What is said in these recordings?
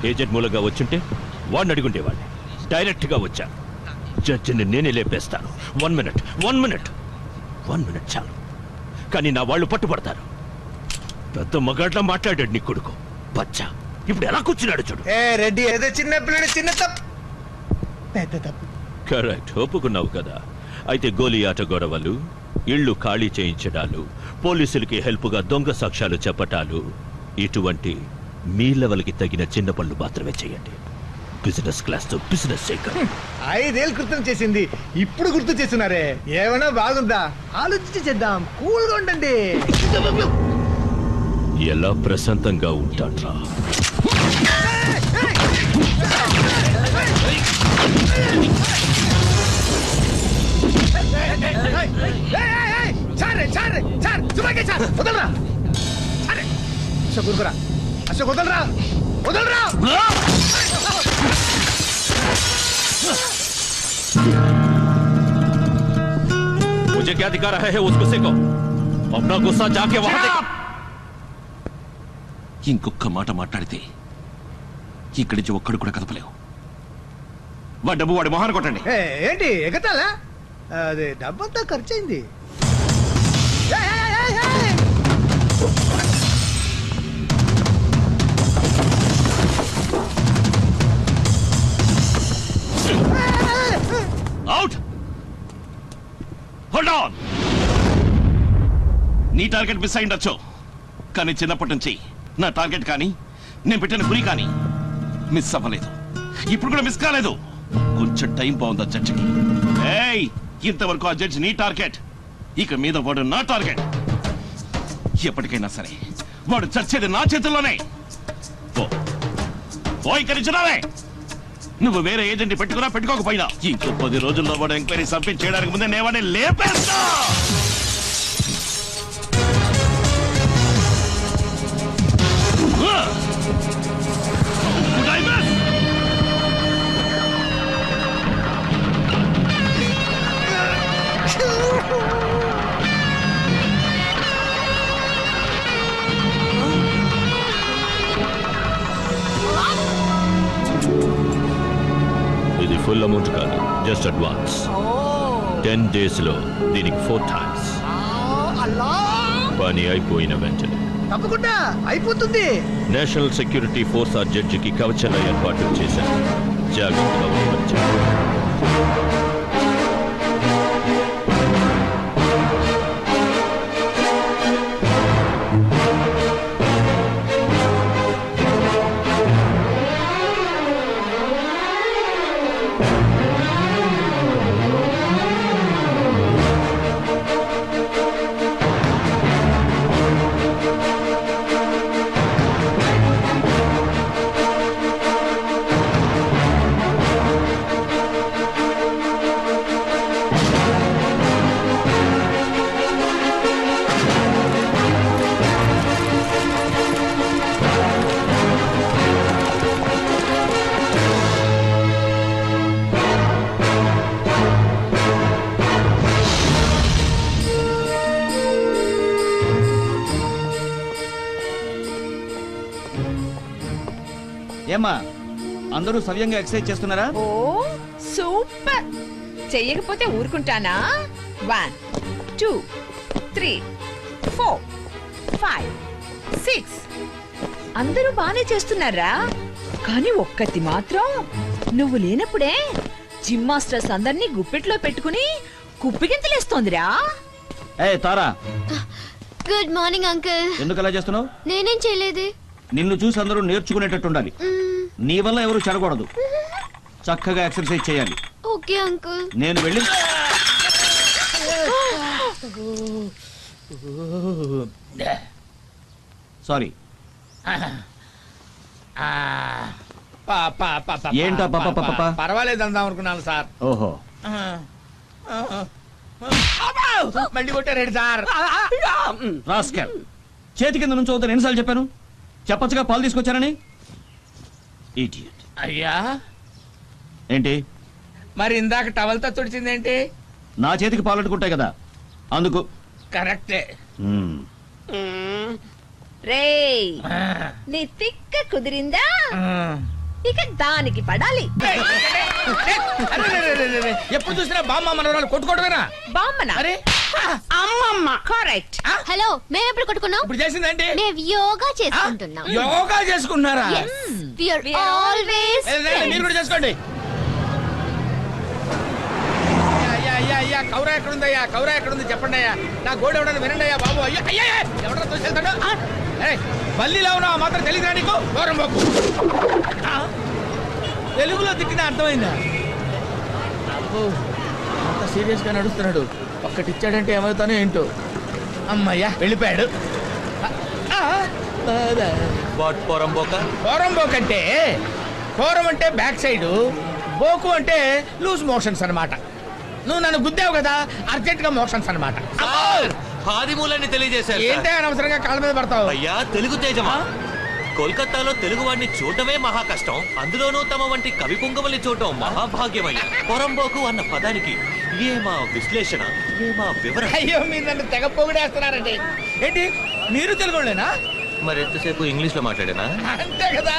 Agent మూలంగా వచ్చుంటే వాడిని అడుగుండేవాడిని. డైరెక్ట్ గా వచ్చా. జడ్జిని నేనే లేపేస్తాను. 1 మినిట్ చాలు. కానీ నా వాళ్ళు పట్టుబడతారు. పెద్ద మగాడ్లా మాట్లాడాడు నీ కొడుకు. బచ్చా ఇప్పుడు ఎలా కూర్చున్నాడు చూడు. రెడ్డి ఏదో చిన్న పిల్లడు, చిన్న తప్పు పెద్ద తప్పు. కరెక్ట్, ఒప్పుకున్నావు కదా. అయితే గోలీ ఆట గొడవలు, ఇళ్లు ఖాళీ చేయించడాలు, పోలీసులకి హెల్ప్గా దొంగ సాక్ష్యాలు చెప్పటాలు, ఇటువంటి మీ లెవెల్కి తగిన చిన్న పనులు మాత్రమే చేయండి. బిజినెస్ క్లాస్ తో బిజినెస్ చేయగలరు. 5 ఏళ్ళు క్రితం చేసింది ఇప్పుడు గుర్తు చేస్తున్నారే, ఏమైనా బాగుందా? ఆలోచించి చేద్దాం, కూల్ గా ఉండండి. ఎలా ప్రశాంతంగా ఉంటాడ్రా? అశోక్ వదలరా. मुझे क्या दिखा रहा है उस गुस्से को? अपना गुस्सा जाके वहां देखो. ఇంకొక మాట మాట్లాడితే ఇక్కడి నుంచి ఒక్కడు కూడా కదపలేవు. వాడి డబ్బు వాడి మొహాన్ని కొట్టండి. ఏంటి ఎగతాలా? అదే డబ్బంతా ఖర్చయింది. అవుట్. Hold on. నీ టార్గెట్ మిస్ అయిండొచ్చు, కానీ చిన్నప్పటి నుంచి నా టార్గెట్ కానీ నేను పెట్టిన గురి కానీ మిస్ అవ్వలేదు. ఇప్పుడు కూడా మిస్ కాలేదు. కొంచెం టైం బాగుందా జడ్జికి? ఏయ్, ఇంతవరకు ఆ జడ్జి నీ టార్గెట్, ఇక మీద వాడు నా టార్గెట్. ఎప్పటికైనా సరే వాడు చచ్చేది నా చేతుల్లోనే. ఓ ఇక్కడి నుంచి నువ్వు వేరే ఏజెంట్ పెట్టుకున్నా పెట్టుకోకపోయినా ఇంకో 10 రోజుల్లో వాడు ఎంక్వైరీ సబ్మిట్ చేయడానికి ముందే నేవాడే లేపేస్తా. ఇది ఫుల్ అమౌంట్ కాదు, జస్ట్ అడ్వాన్స్. 10 days లో దీనికి 4 times. పని అయిపోయిన వెంటనే తప్పకుండా అయిపోతుంది. నేషనల్ సెక్యూరిటీ ఫోర్స్ ఆ జడ్జికి కవచల ఏర్పాట్లు చేశారు. జాగ్రత్తగా ఉండవచ్చు. ఏమ్మా, అందరూ సవ్యంగా ఎక్సర్సైజ్ చేస్తున్నారా? ఓ సూపర్. చెయ్యకపోతే ఊరుకుంటానా? 1 2 3 4 5 6 అందరూ బానే చేస్తున్నారా? కానీ ఒక్కటి మాత్రం నువ్వు లేనప్పుడే జిమ్ మాస్టర్స్ అందరినీ గుప్పెట్లో పెట్టుకుని కుప్పిగింతలేస్తోందిరా. ఏ తారా, గుడ్ మార్నింగ్ అంకుల్. ఎందుకు అలా చేస్తున్నావు? నేనేం చేయలేదే. నిన్ను చూసి అందరూ నేర్చుకునేటట్టు ఉండాలి. నీ వల్ల ఎవరు చెడకూడదు. చక్కగా ఎక్సర్సైజ్ చేయాలి. Okay uncle. నేను వెళ్ళి సారీ. ఏంటా పాప? పర్వాలేదు అందాం అనుకున్నాను సార్. ఓహో, మళ్ళీ కొట్టారేంటి సార్? రాస్కెల్. చేతి కింద నుంచి అవుతాను ఎన్నిసార్లు చెప్పాను? చెప్పచ్చుగా పాలు తీసుకొచ్చానని. ఇడియట్. అయ్యా, ఏంటి మరి ఇందాక టవల్తో తుడిచిందేంటి? నా చేతికి పాలట్టుకుంటాయి కదా, అందుకు. కరెక్టే. రేయ్ నీ తిక్క కుదిరిందా ఇక దానికి పడాలి. ఎప్పుడు చూసినా బామ్మ మనవరాలు కొట్టుకోవడమేనా? బామ్మన అరే అమ్మమ్మ కరెక్ట్. హలో మేము ఎప్పుడు కొట్టుకున్నాం? ఇప్పుడు చేసిందంటే మేము యోగా చేసుకుంటున్నాం. యోగా చేసుకుంటున్నారా? We are always మీరు కూడా చేసుకోండి. అయ్యా కౌరా ఎక్కడుందయ్యా? కౌరా ఎక్కడుంది చెప్పండి అయ్యా. నా గోడ ఎవడని వినండి అయ్యా బాబు. అయ్యో అయ్యా ఎవడన్నా తోసేస్తాడు? బల్లిలో ఉన్నావు మాత్రం తెలియదురా నీకు? దూరం బాబు. తెలుగులో తిట్టిన అర్థమైందా? అబ్బో అంత సీరియస్ గా నడుస్తున్నాడు. ఒక్కటిచ్చాడంటే ఏమవుతానో ఏంటో. అమ్మయ్యా వెళ్ళిపోయాడు. పోరంబోక్ అంటే పోరం అంటే బ్యాక్ సైడ్, బోకు అంటే లూజ్ మోషన్స్ అన్నమాట. నువ్వు నన్ను గుద్దావు కదా, అర్జెంట్ గా మోషన్స్ అన్నమాట. ఆదిమూలాన్ని తెలియజేశారు సార్. ఏంటే అనవసరంగా కాళ్ళ మీద పడతావు? అయ్యా తెలుగు తేజమా, కోల్కతాలో తెలుగు వాడిని చూడటమే మహా కష్టం, అందులోనూ తమ వంటి కవి పుంగవల్ని చూడటం మహాభాగ్యమయ్యా. పొరంబోకు అన్న పదానికి ఏమా విశ్లేషణ, ఏమా వివరణ. అయ్యో మీరు నన్ను తెగ పొగిడేస్తున్నారండి. ఏంటి మీరు తెలుగులేనా? మరి ఎంతసేపు ఇంగ్లీష్ లో మాట్లాడానా? అంతే కదా,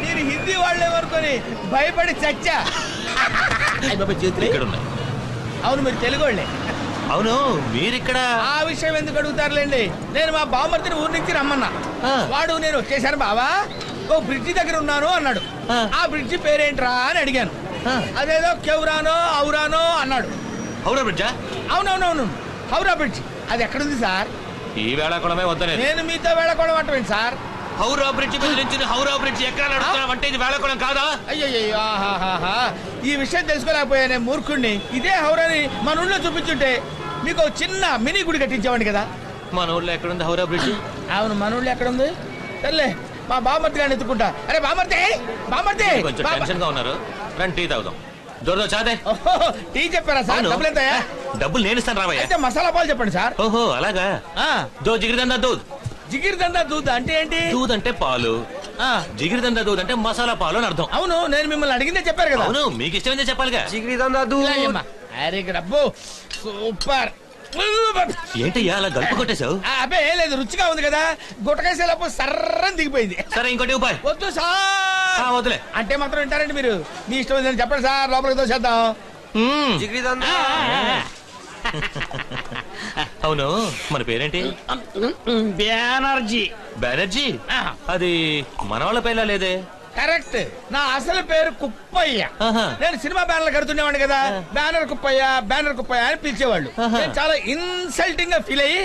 మీరు హిందీ వాళ్ళే వరకొని భయపడి చచ్చా. ఇక్కడ ఉన్నాయి. అవును మీరు తెలుగు వాళ్ళే. అవును మీరిక్కడ. ఆ విషయం ఎందుకు అడుగుతారులేండి. నేను మా బామ్మర్తిని ఊరి నుంచి రమ్మన్నా. వాడు నేను వచ్చేసాను బావా, ఓ బ్రిడ్జి దగ్గర ఉన్నాను అన్నాడు. ఆ బ్రిడ్జి పేరేంట్రా అని అడిగాను. అదేదో కెవ్రానో ఔరానో అన్నాడు. హౌరా బ్రిడ్జా? అవునవునవును హౌరా బ్రిడ్జ్. అది ఎక్కడుంది సార్? ఈ వేళాకుళమే వద్దనే. నేను మీతో వేళకోవడం అంటేంటి సార్? హౌరా బ్రిడ్జి మీద నుంచి హౌరా బ్రిడ్జి ఎక్కడ నడుస్తున్నావు అంటే ఇది వేళాకుళం కాదా? అయ్యయ్యో ఈ విషయం తెలుసుకోలేకపోయానే మూర్ఖుణ్ణి. ఇదే హౌరాని మన ఊళ్ళో చూపించుంటే మీకు ఒక చిన్న మినీ గుడి కట్టించేవాడిని కదా. మన ఊళ్ళో ఎక్కడుంది హౌరా బ్రిడ్జి? అవును మన ఊళ్ళో ఎక్కడ ఉంది? సర్లే మా బామర్తి గారిని ఎత్తుకుంటా. అరే బామర్తి బామర్తి కొంచెం టెన్షన్ గా ఉన్నారు, రండి టీ తాగుదాం. దొరదో చాదే. టీ చెప్పారా సార్? అవును. డబ్బులు ఎంతయ్యా? డబ్బులు నేను ఇస్తాను రావయ్యా. అయితే మసాలా పాలు చెప్పండి సార్. ఓహో అలాగా. దో జిగిరిదందా దూద్. జిగిరిదందా దూద్ అంటే ఏంటి? దూద్ అంటే పాలు, జిగిరిదందా దూద్ అంటే మసాలా పాలు అని అర్థం. అవును నేను మిమ్మల్ని అడిగిందే చెప్పారు కదా. అవును మీకు ఇష్టమైందే చెప్పాలిగా. ఇలాగేమ్మా. అరే డబ్బు సూపర్. ఏంటయ్యా అలా గల్పు కొట్టేశావు? అబ్బే ఏం లేదు, రుచిగా ఉంది కదా. గుట్టకేసేలోపు సర్రని దిగిపోయింది. సరే ఇంకోటి ఉపాయ్. వద్దు సార్. వదిలే. అంటే మాత్రం వింటారండి మీరు? మీ ఇష్టం ఏంటని చెప్పండి సార్, లోపలికి తోసేద్దాం. అవును మన పేరేంటి? బెనర్జీ. బెనర్జీ? అది మన వాళ్ళ పేర్లా లేదే. కరెక్ట్, నా అసలు పేరు కుప్పయ్య. ఆహా. నేను సినిమా బ్యానర్లు కడుతుండేవాడిని కదా. బ్యానర్ కుప్పయ్య బ్యానర్ కుప్పయ్య అని పిలిచేవాళ్ళు. నేను చాలా ఇన్సల్టింగ్ గా ఫీల్ అయ్యి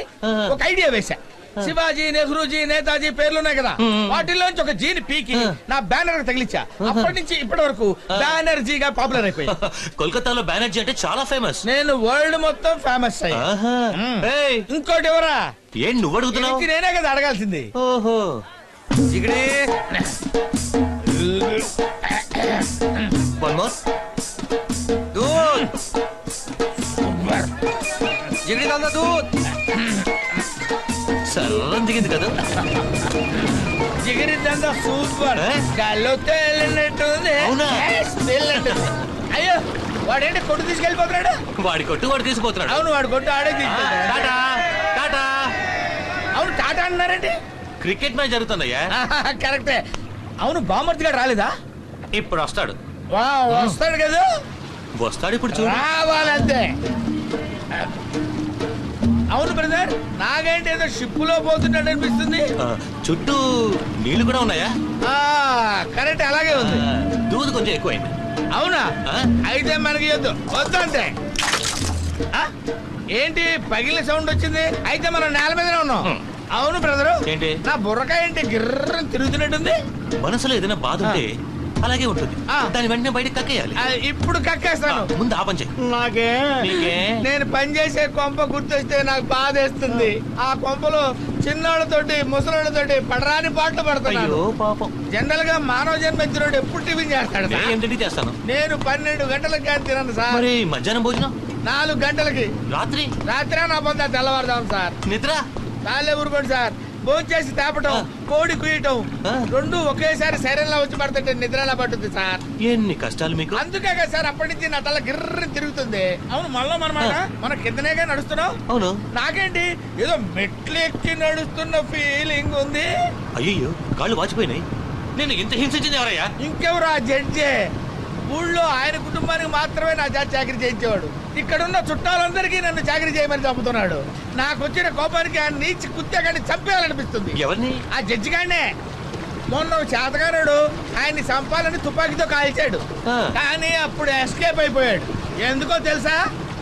ఒక ఐడియా వేశా. శివాజీ, నెహ్రూజీ, నేతాజీ పేర్లున్నాయి కదా, వాటిల్లోంచి ఒక జీని పీకి నా బ్యానర్ తగిలిచ్చా. అప్పటి నుంచి ఇప్పటి వరకు బ్యానర్జీగా పాపులర్ అయిపోయి. కోల్కతాలో బెనర్జీ అంటే చాలా ఫేమస్. నేను వరల్డ్ మొత్తం ఫేమస్ అయ్యా. ఇంకోటి ఎవరా? ఏం నువ్వు అడుగుతున్నావు? ఇది నేనే కదా అడగాల్సింది. ఓహో One more. సర్రం దిగింది కదా. జిగిరిదంతా సూపర్. ఏ? గాల్లోతో వెళ్ళినట్టుంది. అవునా? Yes, వెళ్ళినట్టుంది. అయ్యో వాడేంటి కొట్టు తీసుకెళ్ళిపోతున్నాడు? వాడి కొట్టు వాడు తీసుకుపోతున్నాడు. అవును వాడు కొట్టు ఆడే తీసుకెళ్తాడు. టాటా టాటా. అవును టాటా అన్నారండి. క్రికెట్ మ్యాచ్ జరుగుతుందయ్యా. కరెక్టే. అవును బామర్తి గారు రాలేదా? ఇప్పుడు వస్తాడు. వస్తాడు కదా. వస్తాడు ఇప్పుడు చూడు. రావాలంతే. అవును బ్రదర్, నాగేంటి ఏదో షిప్పులో పోతున్నాడు అనిపిస్తుంది. చుట్టూ నీళ్లు కూడా ఉన్నాయా? కరెక్ట్ అలాగే ఉంది. దూదు కొంచెం ఎక్కువైంది. అవునా? అయితే మనకి వద్దు వద్దు అంతే. ఏంటి పగిలిన సౌండ్ వచ్చింది? అయితే మనం నేల మీదనే ఉన్నాం. అవును బ్రదరు, ఏంటి నా బుర్రకాయ ఏంటి గిర్రం తిరుగుతున్నట్టుంది? మనసులో ఏదైనా బాధ ఉంటే అలాగే ఉంటుంది. దాని వెంటనే బయటకు కక్కేయాలి. ఇప్పుడు కక్కేస్తాను. ముందు ఆ పని చెయ్యి. నాకే నేను పని చేసే కొంప గుర్తొస్తే నాకు బాధేస్తుంది. ఆ కొంపలో చిన్నోళ్ళతోటి ముసలోళ్ళతోటి పడరాని పాటలు పడతాను. అయ్యో పాపం. జనరల్ గా మానవ జన్మెత్తినోడు ఎప్పుడు టిఫిన్ చేస్తాడు? ఏంటి చేస్తాను. నేను 12 గంటలకు కానీ తినను సార్. మరి మధ్యాహ్నం భోజనం? 4 గంటలకి. రాత్రి? రాత్రి నా పొందా తెల్లవారుదాం సార్. నిద్ర? చాలే ఊరుకోండి సార్. భోంచేసి తేపటం కోడి కుయ్యటం రెండు ఒకేసారి శరీరంలో వచ్చి పడుతుంటే నిద్రలా పడుతుంది సార్. ఎన్ని కష్టాలు మీకు. అందుకే కదా సార్ అప్పటి నుంచి నా తల గిర్ర తిరుగుతుంది. అవును మనలో మనమాట మన కిందనేగా నడుస్తున్నాం. అవును. నాకేంటి ఏదో మెట్లు ఎక్కి నడుస్తున్న ఫీలింగ్ ఉంది. అయ్యో కాళ్ళు వాచిపోయినాయి. నేను ఇంత హింసించింది ఎవరయ్యా? ఇంకెవరు ఆ జడ్జే. ఊళ్ళో ఆయన కుటుంబానికి మాత్రమే నా చేత చాకరీ చేయించేవాడు. ఇక్కడున్న చుట్టాలందరికీ నన్ను చాకరీ చేయమని చంపుతున్నాడు. నాకు వచ్చిన కోపానికి ఆయన నీచి కుత్తేగాన్ని చంపేయాలనిపిస్తుంది. ఎవరిని? ఆ జడ్జి గానే. మొన్న చేతగానాడు ఆయన్ని చంపాలని తుపాకీతో కాల్చాడు. కానీ అప్పుడు ఎస్కేప్ అయిపోయాడు. ఎందుకో తెలుసా?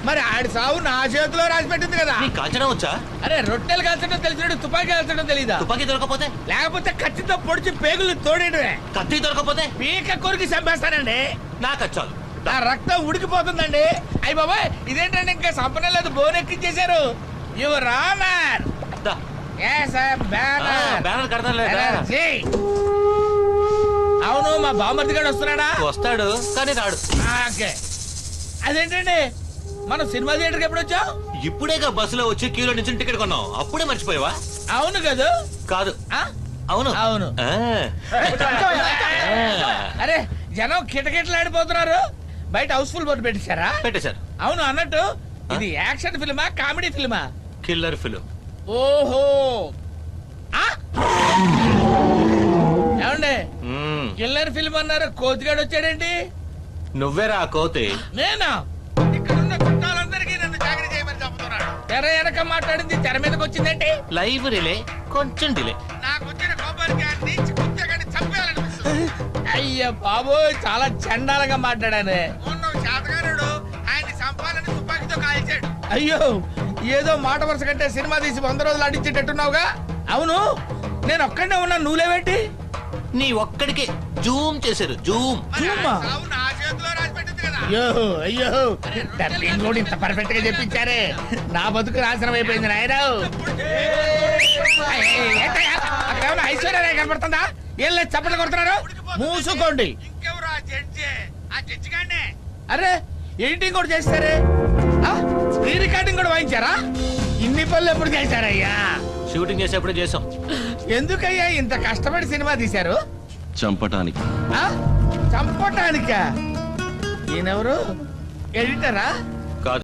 మరి ఆడి సావు నా చేతిలో రాసి పెట్టింది కదా. నీకు కాల్చడం వచ్చా? అరే రొట్టెలు కాల్చడం తెలిసినాడు, తుపాకీ కాల్చడం తెలీదా? తుపాకీ దొరకపోతే? లేకపోతే కత్తితో పొడిచి పేగులు తోడేయడమే. కత్తి దొరకపోతే? పీక కొరికి చంపేస్తానండి. నాకు వచ్చాలు. నా రక్తం ఉడికిపోతుందండి. అయ్యి బాబాయ్ ఇదేంటండి ఇంకా సంపనే లేదు, బోన్ ఎక్కించేశారు. Your honour. బ్యానర్ కడతాను. అవును మా బామ్మర్ది గారు వస్తున్నాడా? వస్తాడు కానీ రాడు. ఓకే. అదేంటండి మనం సినిమా థియేటర్కి ఎప్పుడు వచ్చాం? ఇప్పుడేగా బస్సులో వచ్చి క్యూలో నుంచి టికెట్ కొన్నాం. అప్పుడే మర్చిపోయావా? అవును కదా. కాదు. ఆ? అవును. అవును. అరే జనం కిటకిటలాడిపోతున్నారు. బయట హౌస్ఫుల్ బోర్డు పెట్టేశారా? పెట్టేశారు. అవును అన్నట్టు ఇది యాక్షన్ ఫిల్మా కామెడీ ఫిల్మా? Killer film. ఓహో. ఆ? ఏమండి కిల్లర్ ఫిల్మ్ అన్నారు, కోతిగాడు వచ్చాడేంటి? నువ్వేరా ఆ కోతి. నేనా? ఇక్కడున్న చుట్టాలందరికీ నన్ను చాకరీ చేయమని చెప్తున్నాడు. తెర వెనక మాట్లాడింది తెర మీదకి వచ్చిందంటే లైవ్ రిలే కొంచెం డిలే. నాకు వచ్చిన కోపానికి ఆ నీచి కుత్తేగాన్ని చంపేయాలనిపిస్తుంది. అయ్య బాబు చాలా చండాలంగా మాట్లాడాను. మొన్న చేతగారుడు ఆయన్ని చంపాలని తుపాకీతో కాల్చాడు. అయ్యో ఏదో మాట వరుస కంటే సినిమా తీసి 100 రోజులు అడిచేటట్టున్నావుగా. అవును నేను ఒక్కడే ఉన్నా, నువ్వులేవేంటి? నీ ఒక్కడికే జూమ్ చేశారు. జూమ్. అయ్యో అయ్యో డబ్బింగ్ కూడా ఇంత పర్ఫెక్ట్ గా చెప్పించారే. నా బతుకు నాశనం అయిపోయింది నాయన. అక్కడ ఐశ్వర్య కనపడుతుందా? ఏం లేదు చప్పట్లు కొడుతున్నారు. మూసుకోండి. అరే ఎడిటింగ్ కూడా చేస్తారే, ప్రీ రికార్డింగ్ కూడా వాయించారా? ఇన్ని పనులు ఎప్పుడు చేశారయ్యా? షూటింగ్ చేసేప్పుడు చేసాం. ఎందుకయ్యా ఇంత కష్టపడి సినిమా తీశారు? చంపటానికి. చంపటానికా? ఈయనెవరు? ఎడిటరా?